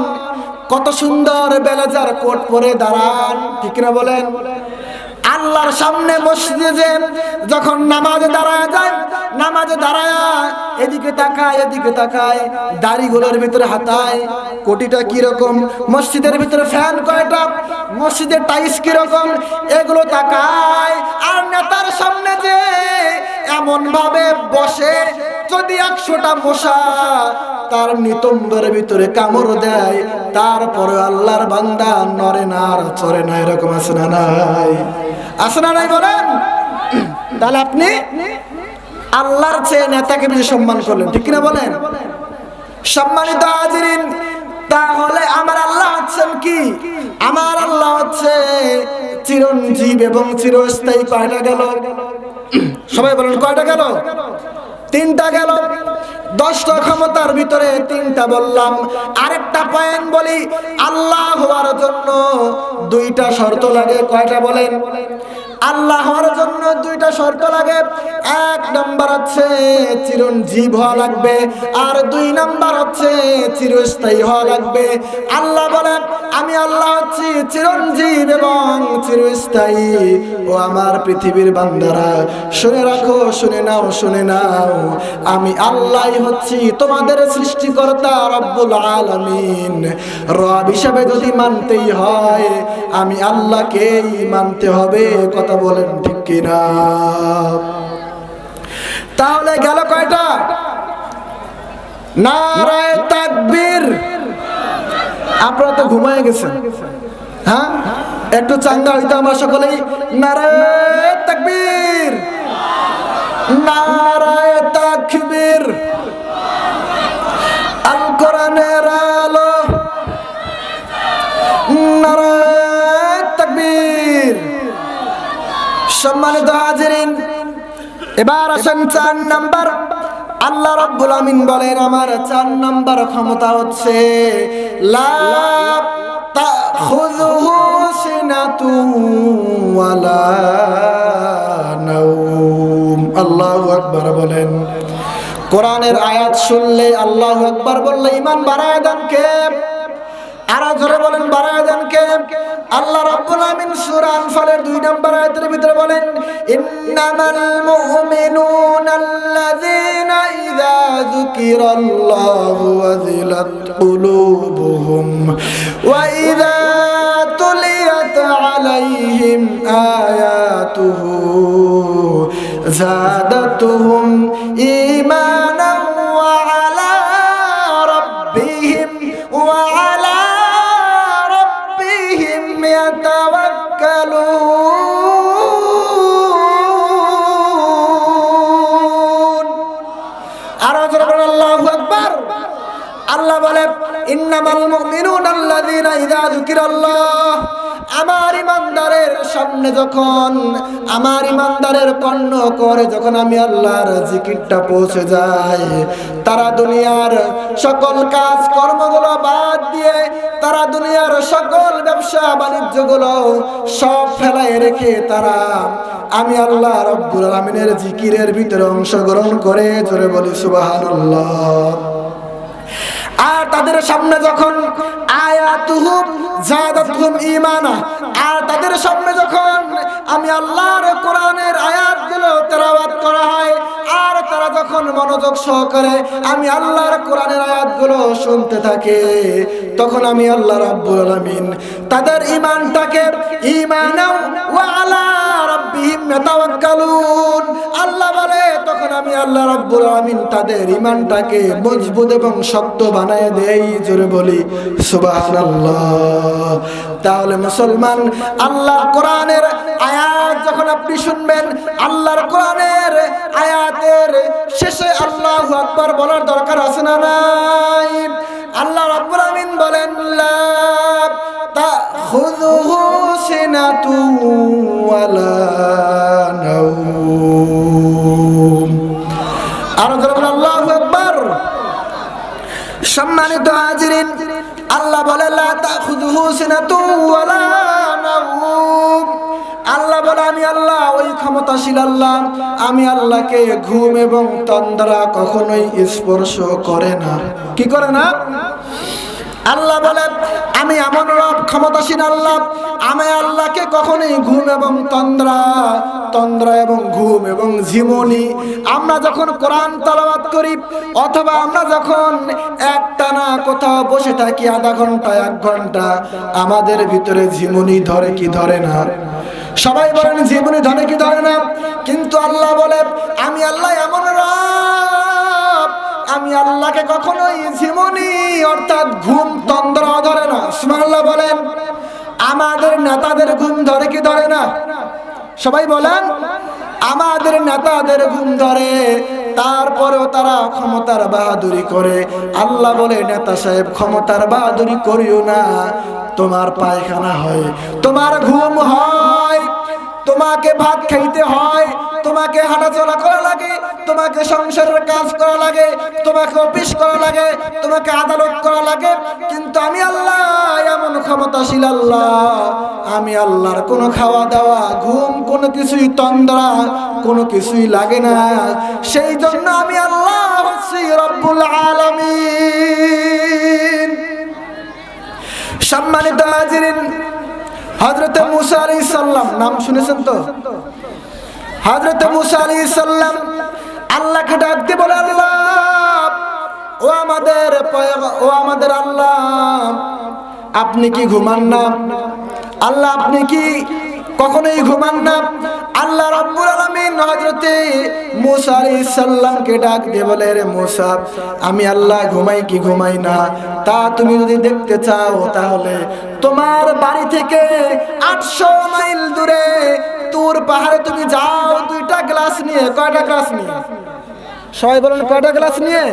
কত সুন্দর ব্লেজার কোট পরে দাঁড়ান, ঠিক না বলেন? আল্লাহর সামনে মসজিদে যে যখন নামাজে দাঁড়ায় যায়, নামাজে দাঁড়ায় এদিকে তাকায় এদিকে তাকায়, দাড়িগুলোর ভিতরে হাতায়, কোটিটা কিরকম, মসজিদের ভিতরে ফ্যান কয়টা, মসজিদের টাইস কিরকম, এগুলো তাকায়। আর নেতার সামনে যে এমন ভাবে বসে যদি 100টা মশা তার নিতম্বের ভিতরে কামড় দেয় তারপরে আল্লাহর বান্দা নড়ে না আর চড়ে না, এরকম আছে না নাই? আছে না নাই বলেন? তাহলে আপনি আল্লাহর চেয়ে নেতাকে বেশি সম্মান করলেন, ঠিক কিনা বলেন? সম্মানিত হাজিরিন, তাহলে আমার আল্লাহ হচ্ছেন কি? আমার আল্লাহ হচ্ছে চিরঞ্জীব এবং চিরস্থায়ী। কয়টা গেল? সবাই বলেন কয়টা গেল? 3টা গেল। 10টা ক্ষমতার ভিতরে 3টা বললাম। আরেকটা পয়েন্ট বলি, আল্লাহ হওয়ার জন্য 2টা শর্ত লাগে। কয়টা বলেন? আল্লাহ হওয়ার জন্য 2টা শর্ত লাগে। 1 নাম্বার হচ্ছে চিরঞ্জীব হওয়া লাগবে, আর 2 নাম্বার হচ্ছে চিরস্থায়ী হওয়া লাগবে। আল্লাহ বলেন আমি আল্লাহ হচ্ছি চিরঞ্জীব এবং চিরস্থায়ী। ও আমার পৃথিবীর বান্দারা শুনে রাখো, শুনে নাও, শুনে নাও, আমি আল্লাহ হচ্ছি তোমাদের সৃষ্টিকর্তা রব্বুল আলামিন। রব হিসাবে যদি মানতেই হয় আমি আল্লাহকেই মানতে হবে। কথা বলেন ঠিক কিনা? তাহলে গেল কয়টা? নারায়ে তাকবীর। আপনারা তো ঘুমায় গেছেন, হ্যাঁ? একটু চাঙ্গা হইতো আমরা সকলেই। নারায়ে তাকবীর, নারায়ে তাকবীর। এবার আসেন 4 নাম্বার। আল্লাহ রাব্বুল আমিন বলেন আমার 4 নাম্বার ক্ষমতা হচ্ছে লা তাখুযুহু সিনাতুন ওয়ালা নাওম। আল্লাহু আকবার বলেন। কোরআনের আয়াত শুনলে আল্লাহু আকবার বললে ঈমান বাড়ায় দেন কে? আর জোরে বলেন বাড়ায় দেন কে? আল্লাহ রাব্বুল আমিন সূরা আনফালের 2 নম্বর আয়াতের ভিতরে বলেন ইন্নামাল মুমিনুনা আল্লাযীনা ইযা যুকিরাল্লাহু ওয়াজিলাত কুলুবুহুম ওয়া ইযা তুলিয়াত আলাইহিম আয়াতুহু যাদাতুহুম ঈমানান ওয়া আলা রাব্বিহিম ওয়া আলা আল্লাহ বলে ইন্নামাল মুমিনুনা আল্লাযীনা ইযা যুকিরাল্লাহ। আমার ইমানদারের সামনে যখন আমার ইমানদারের কর্ণ করে যখন আমি আল্লাহর জিকিরটা পৌঁছে যায়, তারা দুনিয়ার সকল কাজ কর্মগুলো বাদ দিয়ে তারা দুনিয়ার সকল ব্যবসা বাণিজ্যগুলো সব ফেলায় রেখে তারা আমি আল্লাহ রাব্বুল আমিনের জিকিরের ভিতরে অংশগ্রহণ করে জোরে বলি সুবহানাল্লাহ। আর তাদের সামনে যখন আয়াতুহুম যাদাতুহুম ঈমানা, আর তাদের সামনে যখন আমি আল্লাহর কোরআনের আয়াতগুলো তেলাওয়াত করা হয় আর তারা যখন মনোযোগ সহকারে আমি আল্লাহর কোরআনের আয়াতগুলো শুনতে থাকে, তখন আমি আল্লাহ রাব্বুল আলামিন তাদের ঈমানটাকে ঈমানাও ওয়া আলা রাব্বিহিম ইয়াতাওয়াক্কালুন। আল্লাহ বলে তখন আমি আল্লাহ রাব্বুল আলামিন তাদের ঈমানটাকে মজবুত এবং শক্ত বানায় দেই জোরে বলি সুবহানাল্লাহ। তাহলে মুসলমান আল্লাহর কোরআনের আয়াত যখন আপনি শুনবেন, আল্লাহর কোরআনের আয়াতের শেষে আল্লাহু আকবার বলার দরকার আছে না নাই? আল্লাহ রাব্বুল আমিন বলেন লা তাখুযুহু সিনাতুন ওয়ালা নাওম। আর যখন আল্লাহু আকবার। সম্মানিত হাজিরিন, আল্লাহ বলে লা তাখুযুহু সিনাতুন ওয়ালা নাওম। আল্লাহ বলে আমি আল্লাহ ওই ক্ষমতাশীল আল্লাহ, আমি আল্লাহকে ঘুম এবং তন্দ্রা কখনোই স্পর্শ করে না। কি করে না? আল্লাহ বলে আমি এমন রব ক্ষমতাশীল আল্লাহ, আমি আল্লাহকে কখনোই ঘুম এবং তন্দ্রা এবং ঘুম এবং ঝিমুনি, আমরা যখন কোরআন তেলাওয়াত করি অথবা আমরা যখন একটানা কোথাও বসে থাকি আধা ঘন্টা 1 ঘন্টা, আমাদের ভিতরে ঝিমুনি ধরে কি ধরে না? সবাই বলেন ঝিমুনি ধরে কি ধরে না? কিন্তু আল্লাহ বলে আমি আল্লাহ এমন রব, আমি আল্লাহকে কখনোই ঝিমুনি অর্থাৎ ঘুম তন্দ্রা ধরে না। সুবহানাল্লাহ বলেন। আমাদের নেতাদের ঘুম ধরে কি ধরে না? সবাই বলেন আমাদের নেতাদের ঘুম ধরে, তারপরেও তারা ক্ষমতার বাহাদুরি করে। আল্লাহ বলে নেতা সাহেব ক্ষমতার বাহাদুরি করিও না, তোমার পায়খানা হয়, তোমার ঘুম হয়, তোমাকে ভাত খাইতে হয়, তোমাকে হাঁটাচলা করা লাগে, তোমাকে সংসারের কাজ করা লাগে, তোমাকে অফিস করা লাগে, তোমাকে আদালত করা লাগে। কিন্তু আমি আল্লাহ এমন ক্ষমতাশীল আল্লাহ, আমি আল্লাহর কোনো খাওয়া দাওয়া ঘুম কোনো কিছুই তন্দ্রা কোনো কিছুই লাগে না। সেই জন্য আমি আল্লাহ হচ্ছি রব্বুল আলামিন। সম্মানিত হাজিরিন, হযরত মুসা আলাইহিস সালাম নাম শুনেছেন তো? হযরত মুসা আলাইহিস সালাম আল্লাহকে ডাক দিয়ে বলে আল্লাহ ও আমাদের আল্লাহ, আপনি কি ঘুমান না? আল্লাহ আপনি কি কখনোই ঘুমান না? আল্লাহ রাব্বুল আলামিন হযরতে মুসা আলাইহিস সালামকে ডাক দিয়ে বলে রে মুসা, আমি আল্লাহ ঘুমাই কি ঘুমাই না তা তুমি যদি দেখতে চাও তাহলে তোমার বাড়ি থেকে 800 মাইল দূরে তুর পাহাড়ে তুমি যাও 2টা গ্লাস নিয়ে। কয়টা গ্লাস নিয়ে? সবাই বলেন কয়টা গ্লাস নিয়ে?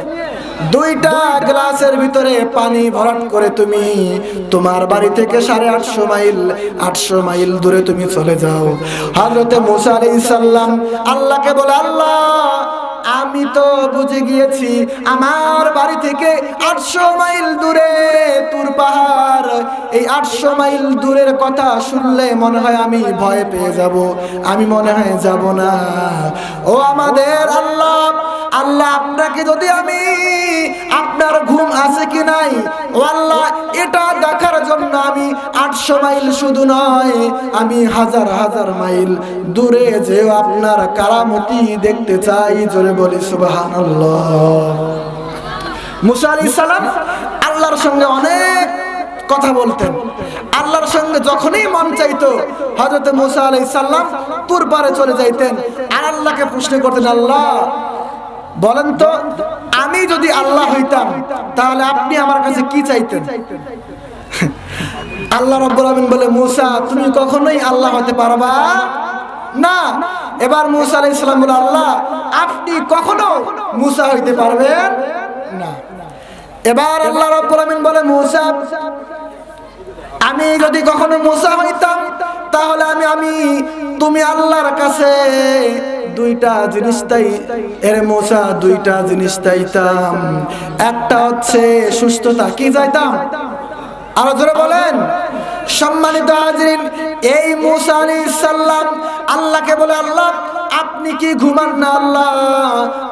দুইটা গ্লাসের ভিতরে পানি ভরাট করে তুমি তোমার বাড়ি থেকে 850 মাইল দূরে তুমি চলে যাও। হযরতে মুসা আলাইহিস সালাম আল্লাহকে বলে, আল্লাহ আমি তো বুঝে গিয়েছি আমার বাড়ি থেকে 800 মাইল দূরে তুর পাহাড়, এই 800 মাইল দূরের কথা শুনলে মনে হয় আমি ভয় পেয়ে যাব, আমি মনে হয় যাব না। ও আমাদের আল্লাহ, আল্লাহ আপনাকে যদি আমি আপনার ঘুম আছে কি নাই, ও আল্লাহ এটা দেখার জন্য আমি 800 মাইল শুধু নয়, আমি হাজার হাজার মাইল দূরে যে আপনার কারামতি দেখতে চাই। জোরে বলি সুবহানাল্লাহ। মুসা আলাইহিস সালাম আল্লাহর সঙ্গে অনেক কথা বলতেন। আল্লাহর সঙ্গে যখনই মন চাইতো হযরত মুসা আলাইহিস সালাম তুর পারে চলে যাইতেন আর আল্লাহকে প্রশ্ন করতেন, আল্লাহ বলেন তো আমি যদি আল্লাহ হইতাম তাহলে আপনি আমার কাছে কি চাইতেন? আল্লাহ রাব্বুল আলামিন বলে, মুসা তুমি কখনোই আল্লাহ হতে পারবা না। এবার মুসা আলাইহিস সালাম বলে, আল্লাহ আপনি কখনো মুসা হইতে পারবেন না। এবার আল্লাহ রাব্বুল আলামিন বলে, মুসা আমি যদি কখনো মুসা হইতাম তাহলে আমি তুমি আল্লাহর কাছে দুইটা জিনিস চাই, এর মুসা দুইটা জিনিস চাইতাম। একটা হচ্ছে সুস্থতা, কি চাইতাম? আরো জোরে বলেন। সম্মানিত হাজিরিন, এই মুসা আলাইহিস সালাম আল্লাহকে বলে, আল্লাহ আপনি কি ঘুমান না? আল্লাহ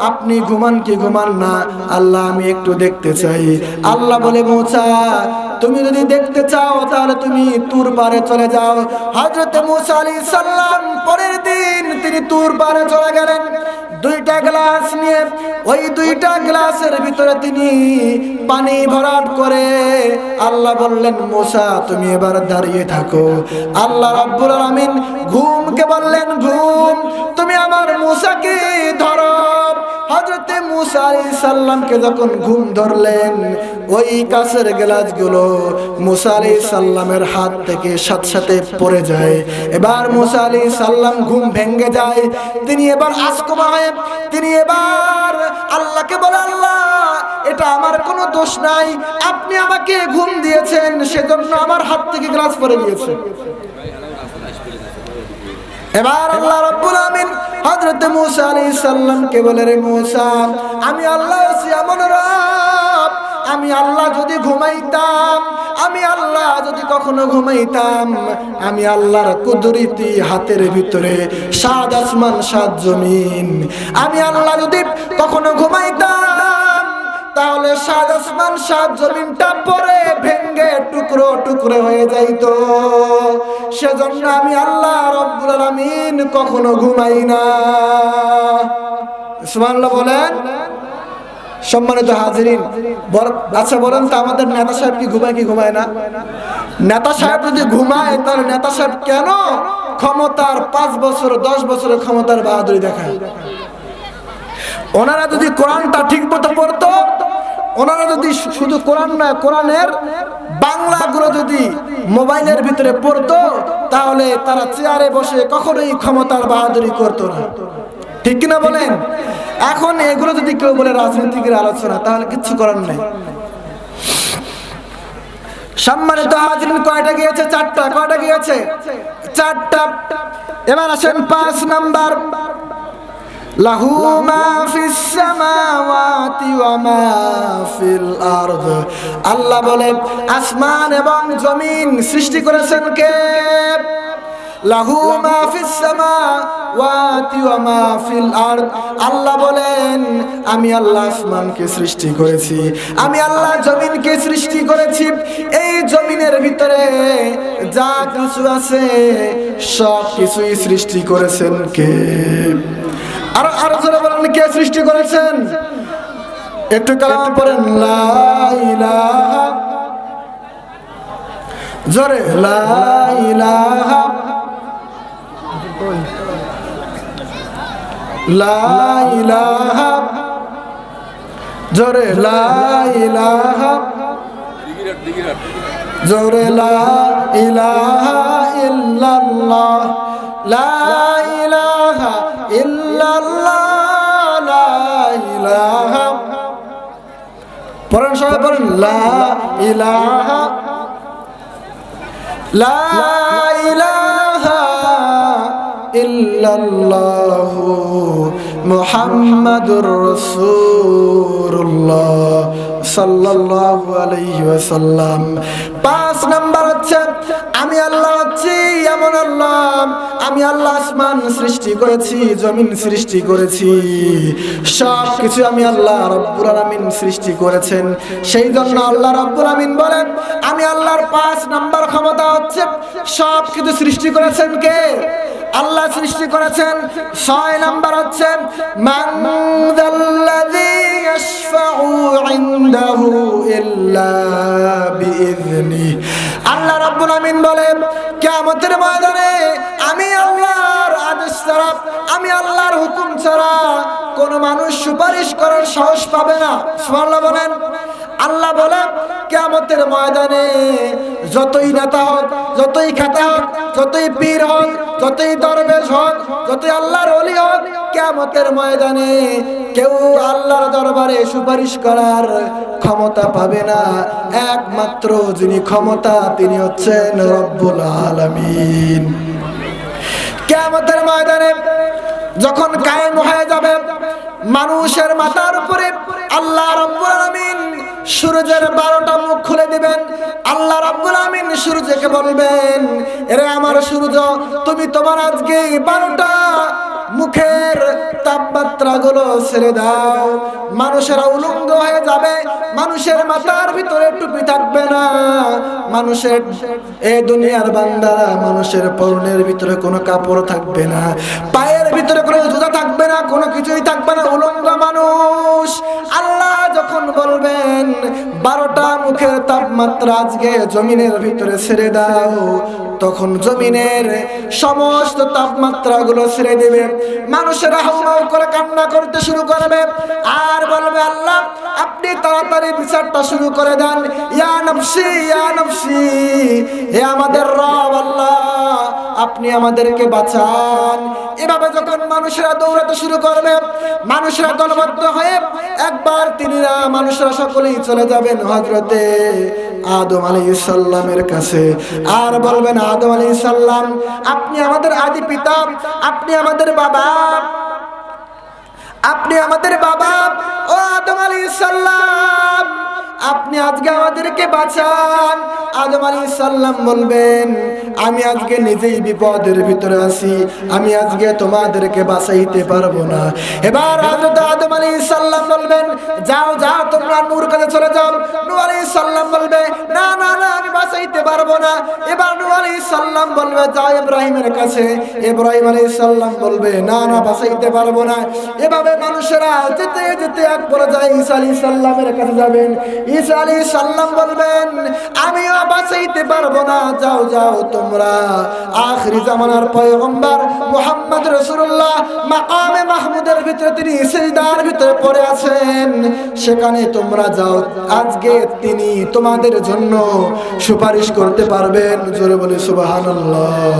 আপনি ঘুমান কি ঘুমান না? আল্লাহ আমি একটু দেখতে চাই। আল্লাহ বলে, মুসা তুমি যদি দেখতে চাও তাহলে তুমি তুর পারে চলে যাও। হযরত মুসা আলাইহিস সালাম পরের দিন তিনি তুর পারে চলে গেলেন দুইটা গ্লাস নিয়ে। ওই দুইটা গ্লাসের ভিতরে তিনি পানি ভরাট করে আল্লাহ বললেন, মুসা তুমি এবার দাঁড়িয়ে থাকো। আল্লাহ রাব্বুল আলামিন ঘুমকে বললেন, ঘুম তুমি আমার মুসাকে ধরো। হযরত মুসা আলাইহিস সালামকে যখন ঘুম ধরলেন, ওই কাঁচের গ্লাসগুলো মুসা আলাইহিস সালামের হাত থেকে সাথে সাথে পড়ে যায়। এবার মুসা আলাইহিস সালাম ঘুম ভেঙে যায়। তিনি এবার আসকমা হয়ে তিনি এবার আল্লাহকে বলে, আল্লাহ এটা আমার কোনো দোষ নাই, আপনি আমাকে ঘুম দিয়েছেন সেজন্য আমার হাত থেকে গ্লাস পড়ে গিয়েছে। এবার আল্লাহ রাব্বুল আমিন হযরত মুসা আলাইহিস সালামকে বলে, রে মুসা আমি আল্লাহ আছি এমন রব, আমি আল্লাহ যদি ঘুমাইতাম, আমি আল্লাহ যদি কখনো ঘুমাইতাম, আমি আল্লাহর কুদরতি হাতের ভিতরে 7 আসমান 7 জমিন, আমি আল্লাহ যদি কখনো ঘুমাইতাম তাহলে 7 আসমান 7 জমিনটা পরে ভেঙে টুকরো টুকরো হয়ে যাইতো। সেজন্য আমি আল্লাহ রাব্বুল আলামিন কখনো ঘুমাই না। সুবহানাল্লাহ বলেন। সম্মানিত হাজিরিন, আচ্ছা বলেন তো আমাদের নেতা সাহেব কি ঘুমায় কি ঘুমায় না? নেতা সাহেব যদি ঘুমায় তাহলে নেতা সাহেব কেন ক্ষমতার 5 বছর 10 বছরের ক্ষমতার বাহাদুরি দেখায়? ওনারা যদি কোরআনটা ঠিক মতো পড়তো, ওনারা যদি শুধু কোরআন না কোরআনের বাংলাগুলো যদি মোবাইলের ভিতরে পড়তো তাহলে তারা চেয়ারে বসে কখনোই ক্ষমতার বাহাদুরি করতো না। ঠিক কিনা বলেন? এখন এগুলো যদি কেউ বলে রাজনীতিকের আলোচনা, তাহলে কিচ্ছু করার নেই। সম্মানিত হাজিরিন, কয়টা গিয়েছে? 4টা। কয়টা গিয়েছে? 4টা। এবার আসেন 5 নাম্বার। লাহু মা ফিস সামাওয়াতি ওয়া মা ফিল আরদ। আল্লাহ বলেন আসমান এবং জমিন সৃষ্টি করেছেন কে? লাহু মা ফিস সামাওয়াতি ওয়া মা ফিল আরদ। আল্লাহ বলেন আমি আল্লাহ আসমানকে সৃষ্টি করেছি, আমি আল্লাহ জমিনকে সৃষ্টি করেছি। এই জমিনের ভিতরে যা কিছু আছে সব কিছুই সৃষ্টি করেছেন কে? আর জোরে বলেন, কে সৃষ্টি করেছেন? একটু কালামা পড়েন, লা ইলাহা, জোরে লা ইলাহা, লা ইলাহা, জোরে লা ইলাহা, জোরে লা ইলাহা ইল্লাল্লাহ, লা ইলাহা ইল্লাল্লাহ, লা ইলাহা লা ইলাহা লা ইলাহা ইল্লাল্লাহু মুহাম্মাদুর রাসূলুল্লাহ সাল্লাল্লাহু আলাইহি ওয়াসাল্লাম। 5 নাম্বার হচ্ছে আমি আল্লাহ হচ্ছি এমন আল্লাহ, আমি আল্লাহ আসমান সৃষ্টি করেছি, জমিন সৃষ্টি করেছি, সব কিছু আমি আল্লাহ রব্বুল আলামিন সৃষ্টি করেছেন। সেই জন্য আল্লাহ রব্বুল আলামিন বলেন আমি আল্লাহর 5 নাম্বার ক্ষমতা হচ্ছে সব কিছু সৃষ্টি করেছেন কে? আল্লাহ সৃষ্টি করেছেন। 6 নাম্বার হচ্ছে মান যাল্লাযী ইয়াশফাউ ইনদাহু ইল্লা বিইযনি। আল্লাহ রাব্বুল আমিন বলেন কিয়ামতের ময়দানে আমি আল্লাহর আদেশ ছাড়া, আমি আল্লাহর হুকুম ছাড়া কোন মানুষ সুপারিশ করার সাহস পাবে না। সুবহানাল্লাহ বলেন। আল্লাহ বলেন কিয়ামতের ময়দানে যতই নেতা হোক, যতই খেতা হোক, যতই পীর হোক, যতই দরবেশ হোক, যতই আল্লাহর ওলি হোক, কিয়ামতের ময়দানে কেউ আল্লাহর দরবারে সুপারিশ করার ক্ষমতা পাবে না। একমাত্র যিনি ক্ষমতা তিনি হচ্ছেন রব্বুল আলামিন। কিয়ামতের ময়দানে যখন কায়েম হয়ে যাবে মানুষের মাথার উপরে আল্লাহ রাব্বুল আলামিন সূর্যের 12টা মুখ খুলে দিবেন। আল্লাহ রাব্বুল আলামিন সূর্যকে বলবেন এরে আমার সূর্য, তুমি তোমার আজকে 12টা মুখের তাপমাত্রা গুলো ছেড়ে দাও। মানুষেরা উলঙ্গ হয়ে যাবে, মানুষের মাথার ভিতরে টুপি থাকবে না, মানুষের এই দুনিয়ার বান্দারা মানুষের পরনের ভিতরে কোনো কাপড় থাকবে না, পায়ের ভিতরে কোনো জুতা থাকবে না, কোনো কিছুই থাকবে না, উলঙ্গ মানুষ। আল্লাহ যখন বলবেন 12টা মুখের তাপমাত্রা আজকে জমিনের ভিতরে ছেড়ে দাও, তখন জমিনের সমস্ত তাপমাত্রা গুলো ছেড়ে দেবে। মানুষেরা হাউমাউ করে কান্না করতে শুরু করবে আর বলবে আল্লাহ আপনি তাড়াতাড়ি বিচারটা শুরু করে দেন। ইয়া নফসি ইয়া নফসি, হে আমাদের রব আল্লাহ আপনি আমাদেরকে বাঁচান। এভাবে যখন মানুষেরা দৌড়াতে শুরু করবে, মানুষেরা দলবদ্ধ হয়ে একবার তিনিরা মানুষরা সকলেই চলে যাবেন হযরতে আদম আলাইহিস সালামের কাছে আর বলবেন আদম আলাইহিস সালাম আপনি আমাদের আদি পিতা, আপনি আমাদের বাবা, আপনি আমাদের বাবা। ও আদম আলাইহিস সালাম আপনি আজকে আমাদেরকে বাঁচান। আদম আলাইহিস সালাম বলবেন আমি আজকে নিজেই বিপদের ভিতরে আছি, আমি আজকে তোমাদেরকে বাঁচাইতে পারবো না। এবার হযরত আদম আলাইহিস সালাম বলবেন যাও যাও তোমরা নূর কাছে চলে যাও। নূহ আলাইহিস সালাম বলবে না না না আমি বাঁচাইতে পারবো না। এবার নূহ আলাইহিস সালাম বলবে যাও ইব্রাহিমের কাছে। ইব্রাহিম আলাইহিস সালাম বলবে না না বাঁচাইতে পারবো না। এভাবে মানুষেরা যেতে যেতে এক পর্যায়ে ঈসা আলাইহিস সালামের কাছে যাবেন। ঈসা আলাইহিস সালাম বলবেন আমিও বাঁচাইতে পারবো না, যাও যাও তোমরা আখিরি জামানার পয়গম্বর মুহাম্মদ রাসূলুল্লাহ মাকামে মাহমুদের ভিতরে তিনি সিজদার ভিতরে পড়ে আছেন, সেখানে তোমরা যাও, আজকে তিনি তোমাদের জন্য সুপারিশ করতে পারবেন। জোরে বলি সুবহানাল্লাহ।